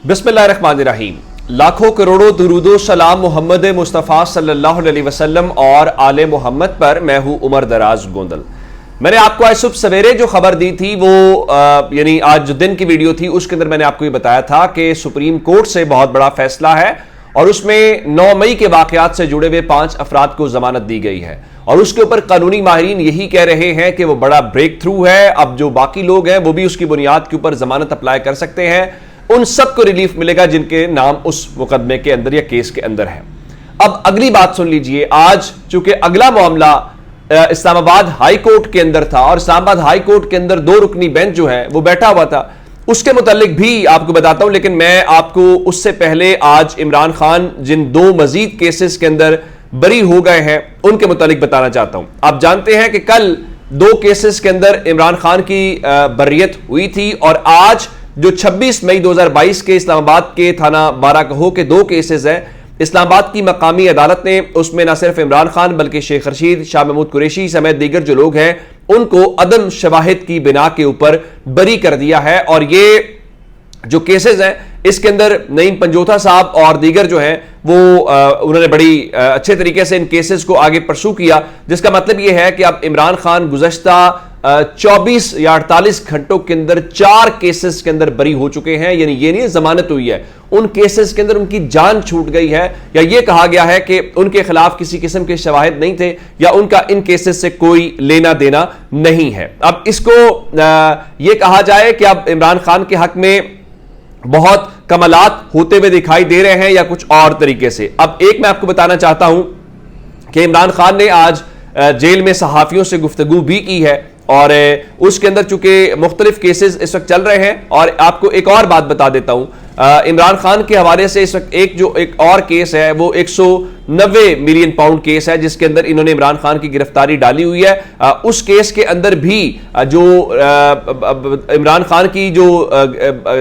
बिस्मिल्लाहिर्रहमानिर्रहीम। लाखों करोड़ों दुरूदो सलाम मोहम्मद मुस्तफ़ा सल्लल्लाहु अलैहि वसल्लम और आले मोहम्मद पर। मैं हूं उमर दराज गोंदल। मैंने आपको आज सुबह सवेरे जो खबर दी थी वो यानी आज जो दिन की वीडियो थी उसके अंदर मैंने आपको ये बताया था कि सुप्रीम कोर्ट से बहुत बड़ा फैसला है और उसमें 9 मई के वाकयात से जुड़े हुए 5 अफराद को जमानत दी गई है और उसके ऊपर कानूनी माहिरीन यही कह रहे हैं कि वो बड़ा ब्रेक थ्रू है। अब जो बाकी लोग हैं वो भी उसकी बुनियाद के ऊपर जमानत अप्लाई कर सकते हैं। उन सबको रिलीफ मिलेगा जिनके नाम उस मुकदमे के अंदर या केस के अंदर है। अब अगली बात सुन लीजिए। आज चूंकि अगला मामला इस्लामाबाद हाई कोर्ट के अंदर था और इस्लामाबाद हाई कोर्ट के अंदर 2 रुकनी बेंच जो है वो बैठा हुआ था, उसके मुतालिक भी आपको बताता हूं। लेकिन मैं आपको उससे पहले आज इमरान खान जिन 2 मजीद केसेस के अंदर बरी हो गए हैं उनके मुतालिक बताना चाहता हूं। आप जानते हैं कि कल 2 केसेस के अंदर इमरान खान की बर्रियत हुई थी और आज जो 26 मई 2022 के इस्लामाबाद के थाना बाराकहो के 2 केसेस हैं, इस्लामाबाद की मकामी अदालत ने उसमें न सिर्फ इमरान खान बल्कि शेख रशीद, शाह महमूद कुरैशी समेत दीगर जो लोग हैं उनको अदम शवाहिद की बिना के ऊपर बरी कर दिया है। और ये जो केसेस हैं इसके अंदर नईम पंजोथा साहब और दीगर जो हैं वो उन्होंने बड़ी अच्छे तरीके से इन केसेस को आगे परसू किया, जिसका मतलब ये है कि अब इमरान खान गुज़श्ता 24 या 48 घंटों के अंदर 4 केसेस के अंदर बरी हो चुके हैं। यानी ये नहीं जमानत हुई है, उन केसेस के अंदर उनकी जान छूट गई है या ये कहा गया है कि उनके खिलाफ किसी किस्म के शवाहिद नहीं थे या उनका इन केसेस से कोई लेना देना नहीं है। अब इसको ये कहा जाए कि अब इमरान खान के हक में बहुत कमालात होते हुए दिखाई दे रहे हैं या कुछ और तरीके से। अब एक मैं आपको बताना चाहता हूं कि इमरान खान ने आज जेल में सहाफियों से गुफ्तगू भी की है और उसके अंदर चूंकि मुख्तलिफ केसेस इस वक्त चल रहे हैं। और आपको एक और बात बता देता हूं, इमरान खान के हवाले से इस वक्त एक और केस है वो 190 मिलियन पाउंड केस है जिसके अंदर इन्होंने इमरान खान की गिरफ्तारी डाली हुई है। उस केस के अंदर भी जो इमरान खान की जो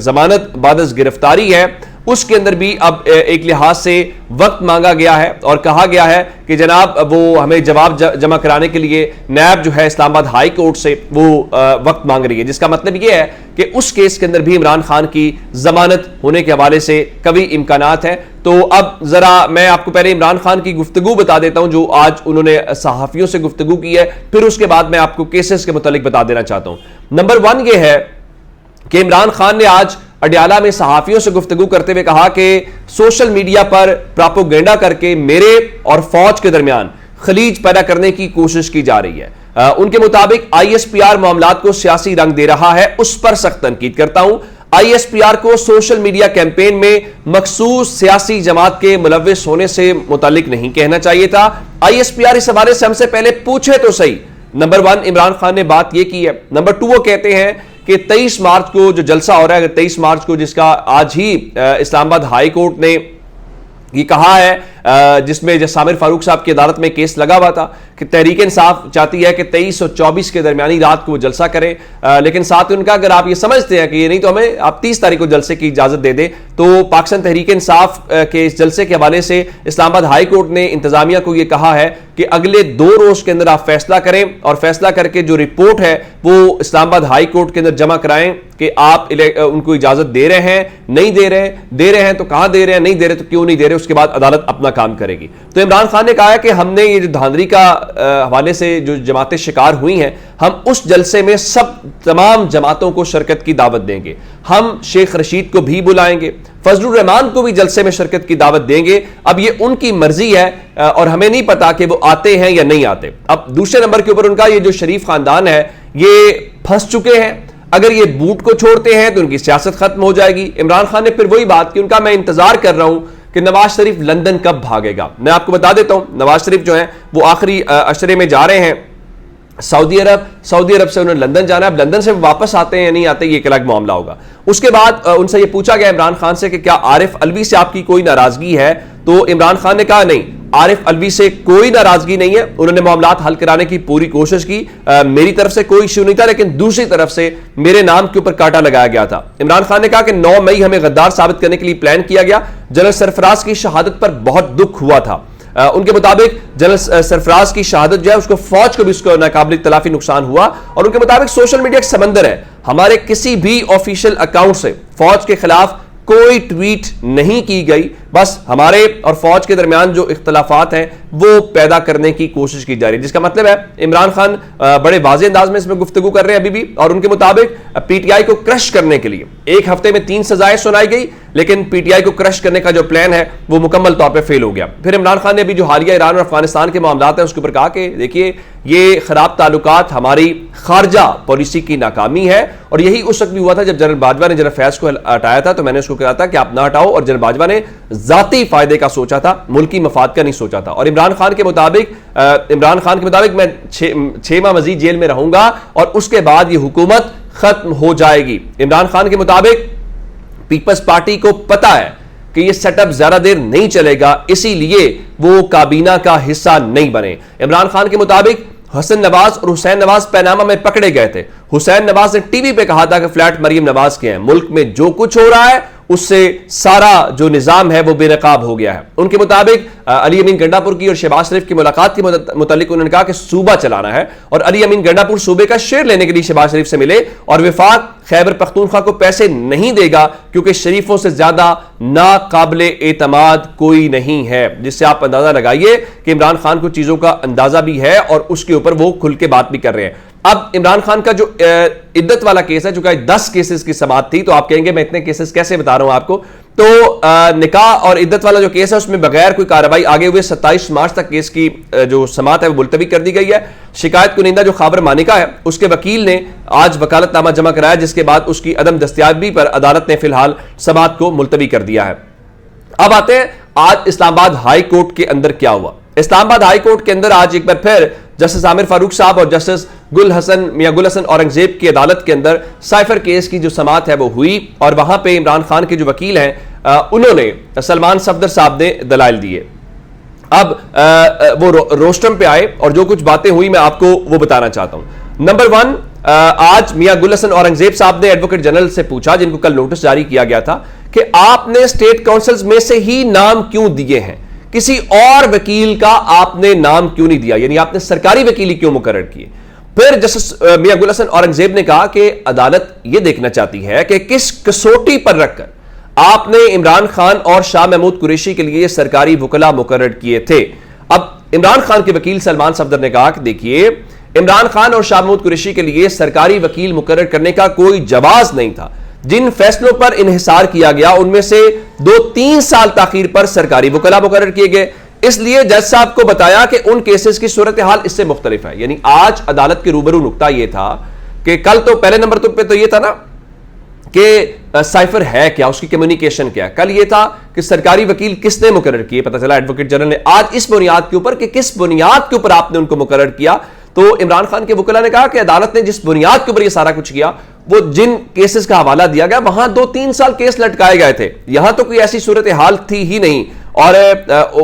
जमानत बाद गिरफ्तारी है उसके अंदर भी अब एक लिहाज से वक्त मांगा गया है और कहा गया है कि जनाब वो हमें जवाब जमा कराने के लिए नैब जो है इस्लामाबाद हाई कोर्ट से वो वक्त मांग रही है, जिसका मतलब ये है कि उस केस के अंदर भी इमरान खान की जमानत होने के हवाले से कभी इम्कानात है। तो अब जरा मैं आपको पहले इमरान खान की गुफ्तगू बता देता हूं जो आज उन्होंने सहाफियों से गुफ्तगू की है, फिर उसके बाद मैं आपको केसेस के मुतालिक बता देना चाहता हूं। नंबर 1 ये है कि इमरान खान ने आज अडयाला में सहाफियों से गुफ्तगू करते हुए कहा कि सोशल मीडिया पर प्रोपेगेंडा करके मेरे और फौज के दरमियान खलीज पैदा करने की कोशिश की जा रही है। उनके मुताबिक ISPR मामलात को सियासी रंग दे रहा है, उस पर सख्त तनकीद करता हूं। ISPR को सोशल मीडिया कैंपेन में मखसूस सियासी जमात के मुलव्विस होने से मुतालिक नहीं कहना चाहिए था। ISPR इस हवाले से हमसे पहले पूछे तो सही। नंबर 1 इमरान खान ने बात यह की है। नंबर 2 वो कहते हैं कि 23 मार्च को जो जलसा हो रहा है, 23 मार्च को जिसका आज ही इस्लामाबाद हाई कोर्ट ने ये कहा है जिसमें सामिर फारूक साहब की अदालत में केस लगा हुआ था कि तहरीक इंसाफ चाहती है कि 23 और 24 के दरमियानी रात को वो जलसा करें, लेकिन साथ ही उनका अगर आप ये समझते हैं कि ये नहीं तो हमें आप 30 तारीख को जलसे की इजाजत दे दें। तो पाकिस्तान तहरीक इंसाफ के इस जलसे के हवाले से इस्लामाबाद हाई कोर्ट ने इंतजामिया को यह कहा है कि अगले 2 रोज के अंदर आप फैसला करें और फैसला करके जो रिपोर्ट है वो इस्लामाबाद हाई कोर्ट के अंदर जमा कराएं कि आप उनको इजाजत दे रहे हैं, नहीं दे रहे हैं तो कहां दे रहे हैं, नहीं दे रहे तो क्यों नहीं दे रहे। उसके बाद अदालत अपना काम करेगी। तो इमरान खान ने कहा है कि हमने ये जो धांधली का हवाले से जो जमातें शिकार हुई हैं, हम उस जलसे में तमाम जमातों को शिरकत की दावत देंगे। हम शेख रशीद को भी बुलाएंगे, फजलुर रहमान को भी जलसे में शिरकत की दावत देंगे। अब ये उनकी मर्जी है और हमें नहीं पता कि वो आते हैं या नहीं आते। अब दूसरे नंबर के ऊपर उनका ये जो शरीफ खानदान है ये फंस चुके हैं। अगर ये बूट को छोड़ते हैं तो उनकी सियासत खत्म हो जाएगी। इमरान खान ने फिर वही बात की, उनका मैं इंतजार कर रहा हूं कि नवाज शरीफ लंदन कब भागेगा। मैं आपको बता देता हूं नवाज शरीफ जो है वो आखिरी अशरे में जा रहे हैं सऊदी अरब से उन्हें लंदन जाना है। अब लंदन से वापस आते हैं या नहीं आते ये एक अलग मामला होगा। उसके बाद उनसे ये पूछा गया इमरान खान से कि क्या आरिफ अलवी से आपकी कोई नाराजगी है, तो इमरान खान ने कहा नहीं, आरिफ अलवी से कोई नाराजगी नहीं है। उन्होंने मामलात हल कराने की पूरी कोशिश की, मेरी तरफ से कोई इश्यू नहीं था, लेकिन दूसरी तरफ से मेरे नाम के ऊपर कांटा लगाया गया था। इमरान खान ने कहा कि 9 मई हमें गद्दार साबित करने के लिए प्लान किया गया। जनरल सरफराज की शहादत पर बहुत दुख हुआ था। उनके मुताबिक जनरल सरफराज की शहादत जो है उसको फौज को भी उसको नाकाबिल तलाफी नुकसान हुआ और उनके मुताबिक सोशल मीडिया एक समंदर है। हमारे किसी भी ऑफिशियल अकाउंट से फौज के खिलाफ कोई ट्वीट नहीं की गई, बस हमारे और फौज के दरमियान जो इख्तलाफात हैं वो पैदा करने की कोशिश की जा रही है, जिसका मतलब है इमरान खान बड़े वाज़ेह अंदाज में इसमें गुफ्तगू कर रहे हैं अभी भी, और उनके मुताबिक पीटीआई को क्रश करने के लिए एक हफ्ते में 3 सजाएं सुनाई गई, लेकिन पीटीआई को क्रश करने का जो प्लान है वो मुकम्मल तौर पर फेल हो गया। फिर इमरान खान ने अभी जो हालिया ईरान और अफगानिस्तान के मामलात हैं उसके ऊपर कहा कि देखिए ये खराब ताल्लुकात हमारी खारजा पॉलिसी की नाकामी है, और यही उस वक्त भी हुआ था जब जनरल बाजवा ने जनरल फैज को हटाया था, तो मैंने उसको कहा था कि आप ना हटाओ, और जनरल बाजवा ने जाती फायदे का सोचा था, मुल्की मफाद का नहीं सोचा था। और इमरान खान के मुताबिक मैं 6 माह मजीद जेल में रहूंगा और उसके बाद ये हुकूमत खत्म हो जाएगी। इमरान खान के मुताबिक पीपल्स पार्टी को पता है कि ये सेटअप ज्यादा देर नहीं चलेगा, इसीलिए वो काबीना का हिस्सा नहीं बने। इमरान खान के मुताबिक हसन नवाज और हुसैन नवाज पैनामा में पकड़े गए थे। हुसैन नवाज ने टीवी पे कहा था कि फ्लैट मरियम नवाज के हैं, मुल्क में जो कुछ हो रहा है उससे सारा जो निजाम है वो बेनकाब हो गया है। उनके मुताबिक अली अमीन गंडापुर की और शहबाज शरीफ की मुलाकात के मुतालिक उन्होंने कहा कि सूबा चलाना है, और अली अमीन गंडापुर सूबे का शेयर लेने के लिए शहबाज शरीफ से मिले, और विफाक खैबर पख्तूनख्वा को पैसे नहीं देगा क्योंकि शरीफों से ज्यादा नाकाबिले एतमाद कोई नहीं है। जिससे आप अंदाजा लगाइए कि इमरान खान को चीजों का अंदाजा भी है और उसके ऊपर वो खुल के बात भी कर रहे हैं। अब इमरान खान का जो इद्दत वाला केस है, जो कि 10 केसेस की समाअत थी, तो आप कहेंगे मैं इतने केसेस कैसे बता रहा हूं आपको, तो निकाह और इद्दत वाला जो केस है उसमें बगैर कोई कार्रवाई आगे हुए 27 मार्च तक केस की जो समाअत है वो मुलतवी कर दी गई है। शिकायत कुनिंदा जो खाबर मानिका है उसके वकील ने आज वकालतनामा जमा कराया, जिसके बाद उसकी अदम दस्तयाबी पर अदालत ने फिलहाल समाअत को मुलतवी कर दिया है। अब आते हैं आज इस्लामाबाद हाई कोर्ट के अंदर क्या हुआ। इस्लामाबाद हाई कोर्ट के अंदर आज एक बार फिर जस्टिस आमिर फारूक साहब और जस्टिस मियां गुल हसन औरंगजेब की अदालत के अंदर साइफर केस की जो समाअत है वो हुई, और वहां पे इमरान खान के जो वकील हैं उन्होंने सलमान सफदर साहब ने दलाइल दिए। अब वो रोस्टम पे आए और जो कुछ बातें हुई मैं आपको वो बताना चाहता हूं। नंबर 1, आज मियां गुल हसन औरंगजेब साहब ने एडवोकेट जनरल से पूछा, जिनको कल नोटिस जारी किया गया था, कि आपने स्टेट काउंसिल्स में से ही नाम क्यों दिए हैं, किसी और वकील का आपने नाम क्यों नहीं दिया, यानी आपने सरकारी वकील क्यों मुकर्रर किए। फिर जस्टिस मियां गुल हसन औरंगजेब ने कहा कि अदालत यह देखना चाहती है कि किस कसौटी पर रखकर आपने इमरान खान और शाह महमूद कुरैशी के लिए सरकारी वकला मुकर्रर किए थे। अब इमरान खान के वकील सलमान सफदर ने कहा कि देखिए, इमरान खान और शाह महमूद कुरैशी के लिए सरकारी वकील मुकर्रर करने का कोई जवाज नहीं था। जिन फैसलों पर इन्हिसार किया गया उनमें से 2-3 साल ताखीर पर सरकारी वकला मुकर्रर किए गए, इसलिए जज साहब को बताया कि उन केसेस की सूरत हाल इससे मुख्तलिफ है। यानी आज अदालत के रूबरू नुक्ता यह था कि कल तो पहले नंबर पे तो यह था ना कि साइफर है क्या, उसकी कम्युनिकेशन क्या है। कल यह था कि सरकारी वकील किसने मुकर्रर किए, पता चला एडवोकेट जनरल ने। आज इस बुनियाद के ऊपर कि किस बुनियाद के ऊपर आपने उनको मुकर्रर किया, तो इमरान खान के वकील ने कहा कि अदालत ने जिस बुनियाद के ऊपर यह सारा कुछ किया, वो जिन केसेस का हवाला दिया गया वहां 2-3 साल केस लटकाए गए थे, यहां तो कोई ऐसी सूरत हाल थी ही नहीं। और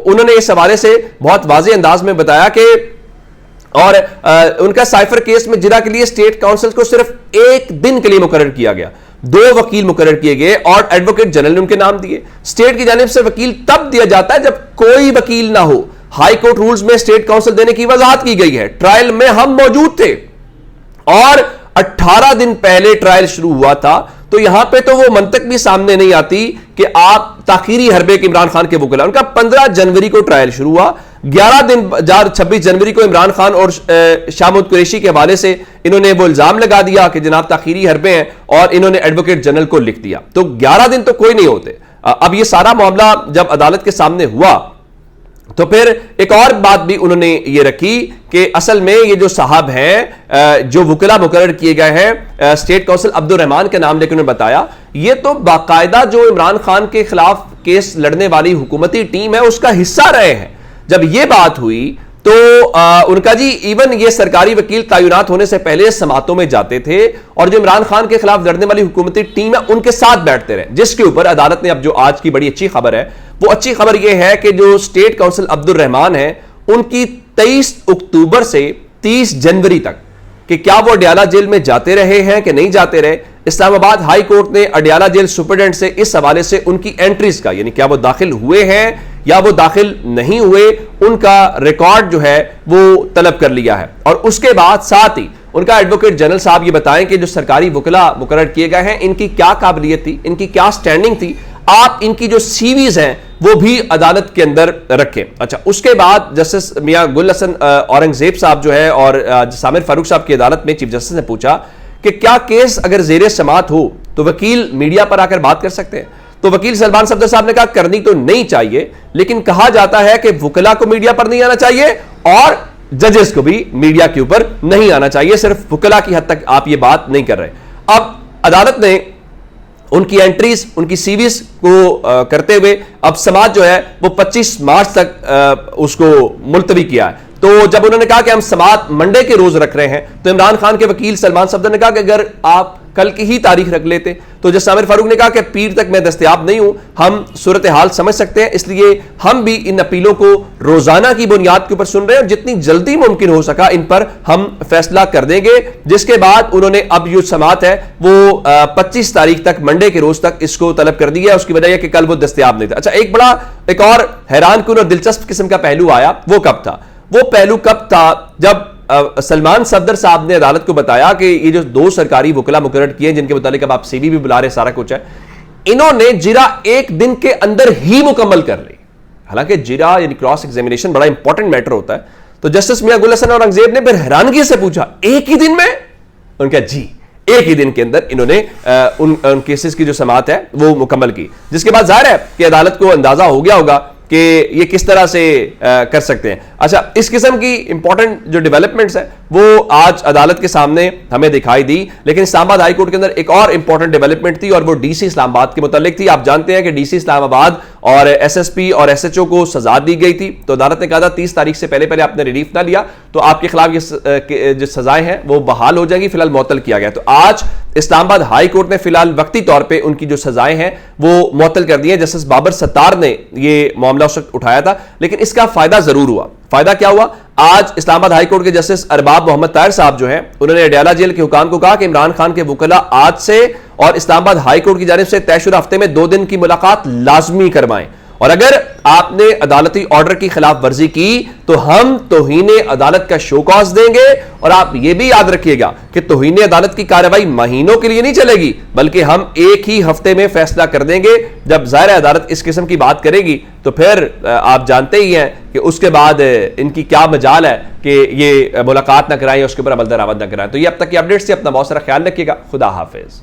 उन्होंने इस हवाले से बहुत वाज़ेह अंदाज में बताया कि और उनका साइफर केस में जिरा के लिए स्टेट काउंसिल को सिर्फ 1 दिन के लिए मुकर्रर किया गया, 2 वकील मुकर्रर किए गए और एडवोकेट जनरल ने उनके नाम दिए। स्टेट की जानिब से वकील तब दिया जाता है जब कोई वकील ना हो। हाई कोर्ट रूल्स में स्टेट काउंसिल देने की वजाहत की गई है। ट्रायल में हम मौजूद थे और 18 दिन पहले ट्रायल शुरू हुआ था, तो यहां पे तो वो मंतक भी सामने नहीं आती कि आप ताखीरी हरबे के इमरान खान के वकील। उनका 15 जनवरी को ट्रायल शुरू हुआ, 11 दिन 26 जनवरी को इमरान खान और शाह महमूद कुरैशी के हवाले से इन्होंने वो इल्जाम लगा दिया कि जनाब ताखीरी हरबे हैं, और इन्होंने एडवोकेट जनरल को लिख दिया। तो 11 दिन तो कोई नहीं होते। अब ये सारा मामला जब अदालत के सामने हुआ तो फिर एक और बात भी उन्होंने ये रखी कि असल में ये जो साहब हैं जो वकीला मुकर्रर किए गए हैं स्टेट काउंसिल अब्दुल रहमान के नाम लेकर उन्होंने बताया, ये तो बाकायदा जो इमरान खान के खिलाफ केस लड़ने वाली हुकूमती टीम है उसका हिस्सा रहे हैं। जब ये बात हुई तो उनका जी इवन ये सरकारी वकील तैनात होने से पहले समातों में जाते थे और जो इमरान खान के खिलाफ लड़ने वाली हुकूमती टीम है उनके साथ बैठते रहे, जिसके ऊपर अदालत ने अब जो आज की बड़ी अच्छी खबर है वो अच्छी खबर यह है कि जो स्टेट काउंसिल अब्दुल रहमान है उनकी 23 अक्टूबर से 30 जनवरी तक कि क्या वो अडियाला जेल में जाते रहे हैं कि नहीं जाते रहे, इस्लामाबाद हाई कोर्ट ने अडियाला जेल सुपरिटेंडेंट से इस हवाले से उनकी एंट्रीज का, यानी क्या वो दाखिल हुए हैं या वो दाखिल नहीं हुए, उनका रिकॉर्ड जो है वो तलब कर लिया है। और उसके बाद साथ ही उनका एडवोकेट जनरल साहब ये बताएं कि जो सरकारी वकला मुकर्रर किए गए हैं, इनकी क्या काबिलियत थी, इनकी क्या स्टैंडिंग थी, आप इनकी जो सीवीज हैं वो भी अदालत के अंदर रखें। अच्छा, उसके बाद जस्टिस मियां गुल हसन औरंगजेब साहब जो है और सामिर फारूक साहब की अदालत में चीफ जस्टिस ने पूछा कि क्या केस अगर जेर समाअत हो तो वकील मीडिया पर आकर बात कर सकते हैं? तो वकील सलमान सफदर साहब ने कहा करनी तो नहीं चाहिए, लेकिन कहा जाता है कि वकला को मीडिया पर नहीं आना चाहिए और जजेस को भी मीडिया के ऊपर नहीं आना चाहिए। सिर्फ वकला की हद तक आप ये बात नहीं कर रहे। अब अदालत ने उनकी एंट्रीज, उनकी सीवीज को करते हुए अब समाज जो है वो 25 मार्च तक उसको मुलतवी किया है। तो जब उन्होंने कहा कि हम समाअत मंडे के रोज रख रहे हैं, तो इमरान खान के वकील सलमान सफदर ने कहा कि अगर आप कल की ही तारीख रख लेते। तो जब सामिर फारूक ने कहा कि पीर तक मैं दस्तयाब नहीं हूं, हम सूरत हाल समझ सकते हैं, इसलिए हम भी इन अपीलों को रोजाना की बुनियाद के ऊपर सुन रहे हैं और जितनी जल्दी मुमकिन हो सका इन पर हम फैसला कर देंगे। जिसके बाद उन्होंने अब जो समाअत है वो 25 तारीख तक, मंडे के रोज तक इसको तलब कर दिया। उसकी वजह यह कि कल वो दस्तयाब नहीं था। अच्छा, एक और हैरानकुन और दिलचस्प किस्म का पहलू आया। वो कब था? वो पहलू कब था जब सलमान सफदर साहब ने अदालत को बताया कि ये जो 2 सरकारी वकला मुकर्रर किए जिनके मुतालिक अब आप सीवी भी बुला रहे, सारा कुछ है, इन्होंने जिरा एक दिन के अंदर ही मुकम्मल कर ली। हालांकि जिरा यानी क्रॉस एग्जामिनेशन बड़ा इंपॉर्टेंट मैटर होता है। तो जस्टिस मियां गुल हसन औरंगजेब ने फिर हैरानगी से पूछा, एक ही दिन में? उनका जी, एक ही दिन के अंदर इन्होंने उन केसेस की जो समाअत है वो मुकम्मल की। जिसके बाद जाहिर है कि अदालत को अंदाजा हो गया होगा कि ये किस तरह से कर सकते हैं। अच्छा, इस किस्म की इंपॉर्टेंट जो डेवलपमेंट्स है वो आज अदालत के सामने हमें दिखाई दी। लेकिन इस्लामाबाद हाई कोर्ट के अंदर एक और इंपॉर्टेंट डेवलपमेंट थी और वो डीसी इस्लामाबाद के मुतालिक थी। आप जानते हैं कि डीसी इस्लामाबाद और एसएसपी और एसएचओ को सजा दी गई थी। तो अदालत ने कहा था 30 तारीख से पहले आपने रिलीफ ना लिया तो आपके खिलाफ ये जो सजाएं हैं वो बहाल हो जाएगी। फिलहाल मुअत्तल किया गया। तो आज इस्लामाबाद हाई कोर्ट ने फिलहाल वक्ती तौर पर उनकी जो सजाएं हैं वो मुअत्तल कर दी है। जस्टिस बाबर सत्तार ने ये मामला उस वक्त उठाया था, लेकिन इसका फायदा जरूर हुआ। फायदा क्या हुआ? आज इस्लामाबाद हाई कोर्ट के जस्टिस अरबाब मोहम्मद ताहिर साहब जो हैं, उन्होंने अडयाला जेल के हुकाम को कहा कि इमरान खान के वकला आज से और इस्लामाबाद हाई कोर्ट की जानिब से तयशुदा हफ्ते में 2 दिन की मुलाकात लाजमी करवाएं और अगर आपने अदालती ऑर्डर की खिलाफ वर्जी की तो हम तौहीने अदालत का शो कॉज देंगे। और आप यह भी याद रखिएगा कि तौहीने अदालत की कार्रवाई महीनों के लिए नहीं चलेगी, बल्कि हम एक ही हफ्ते में फैसला कर देंगे। जब ज़ाहिर अदालत इस किस्म की बात करेगी तो फिर आप जानते ही हैं कि उसके बाद इनकी क्या मजाल है कि ये मुलाकात ना कराएं, उसके ऊपर अमल दरामद ना कराएं। तो ये अब तक की अपडेट्स थी। अपना बहुत सारा ख्याल रखिएगा। खुदा हाफिज।